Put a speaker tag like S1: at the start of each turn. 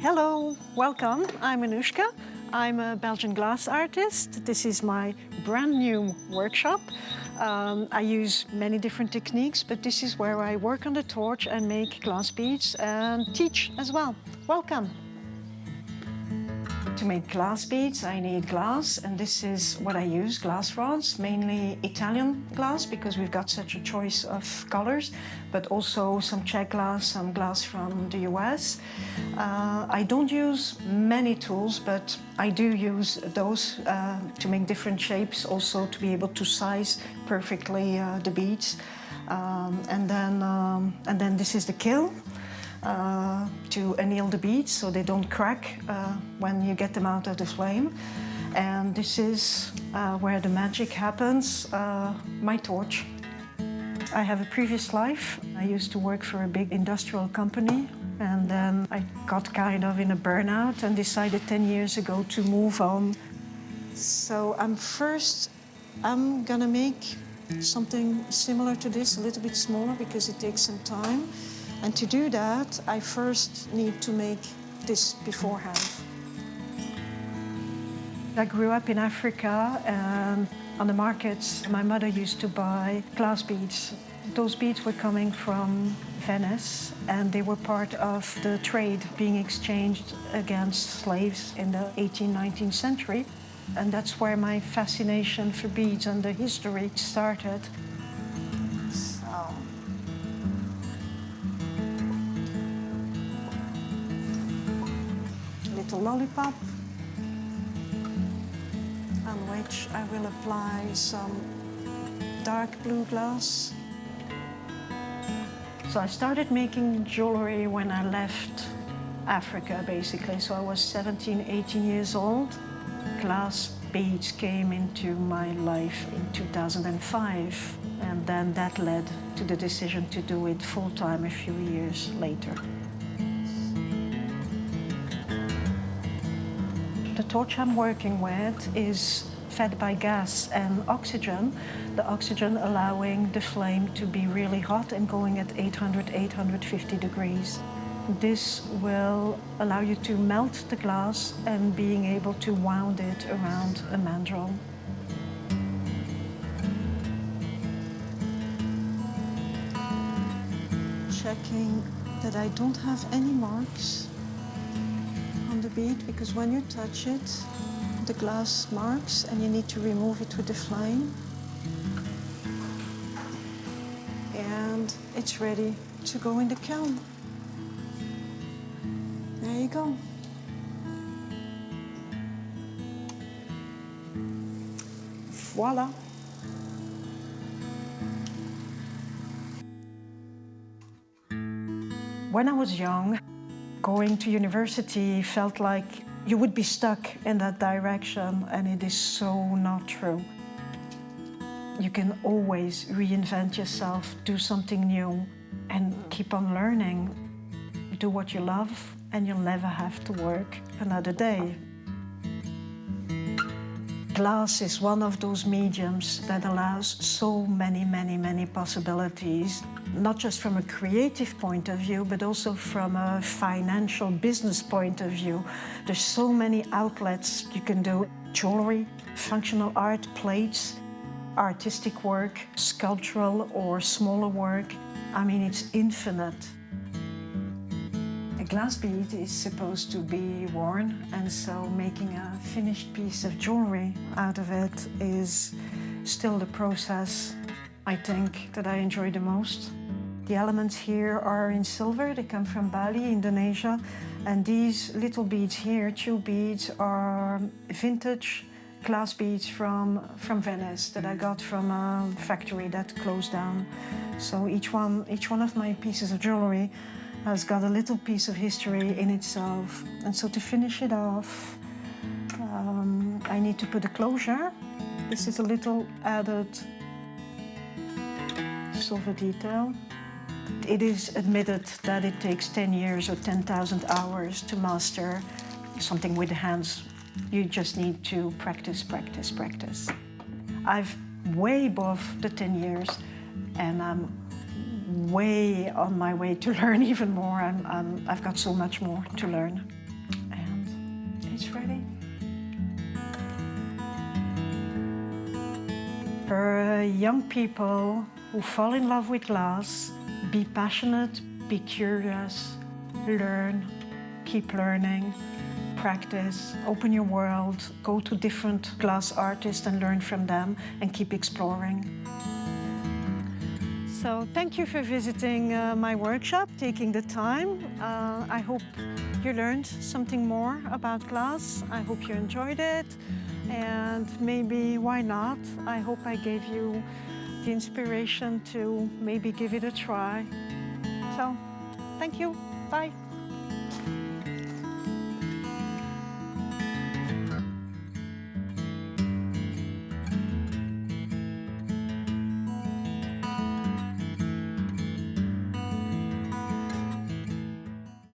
S1: Hello, welcome. I'm Anuschka. I'm a Belgian glass artist. This is my brand new workshop. I use many different techniques, but this is where I work on the torch and make glass beads and teach as well. Welcome. To make glass beads, I need glass, and this is what I use, glass rods, mainly Italian glass, because we've got such a choice of colors, but also some Czech glass, some glass from the US. I don't use many tools, but I do use those to make different shapes, also to be able to size perfectly the beads. And then this is the kiln. To anneal the beads so they don't crack when you get them out of the flame. And this is where the magic happens, my torch. I have a previous life. I used to work for a big industrial company, and then I got kind of in a burnout and decided 10 years ago to move on. So I'm gonna make something similar to this, a little bit smaller because it takes some time. And to do that, I first need to make this beforehand. I grew up in Africa, and on the markets, my mother used to buy glass beads. Those beads were coming from Venice, and they were part of the trade being exchanged against slaves in the 18th, 19th century. And that's where my fascination for beads and the history started. Lollipop, on which I will apply some dark blue glass. So I started making jewelry when I left Africa, basically. So I was 17, 18 years old. Glass beads came into my life in 2005, and then that led to the decision to do it full-time a few years later. The torch I'm working with is fed by gas and oxygen, the oxygen allowing the flame to be really hot and going at 800, 850 degrees. This will allow you to melt the glass and being able to wound it around a mandrel. Checking that I don't have any marks on the bead, because when you touch it, the glass marks and you need to remove it with the flame. And it's ready to go in the kiln. There you go. Voila. When I was young, going to university felt like you would be stuck in that direction, and it is so not true. You can always reinvent yourself, do something new, and keep on learning. Do what you love, and you'll never have to work another day. Glass is one of those mediums that allows so many possibilities, not just from a creative point of view, but also from a financial business point of view. There's so many outlets you can do: jewelry, functional art, plates, artistic work, sculptural or smaller work. I mean, it's infinite. A glass bead is supposed to be worn, and so making a finished piece of jewelry out of it is still the process, I think, that I enjoy the most. The elements here are in silver. They come from Bali, Indonesia, and these little beads here, 2 beads, are vintage glass beads from Venice that I got from a factory that closed down. So each one of my pieces of jewelry has got a little piece of history in itself. And so to finish it off, I need to put a closure. This is a little added silver detail. It is admitted that it takes 10 years or 10,000 hours to master something with the hands. You just need to practice. I've way above the 10 years, and I'm way on my way to learn even more. I've got so much more to learn. for young people who fall in love with glass. Be passionate, be curious, learn, keep learning, practice, open your world, go to different glass artists and learn from them, and keep exploring. So thank you for visiting my workshop, taking the time. I hope you learned something more about glass. I hope you enjoyed it. And maybe, why not? I hope I gave you the inspiration to maybe give it a try. So, thank you. Bye.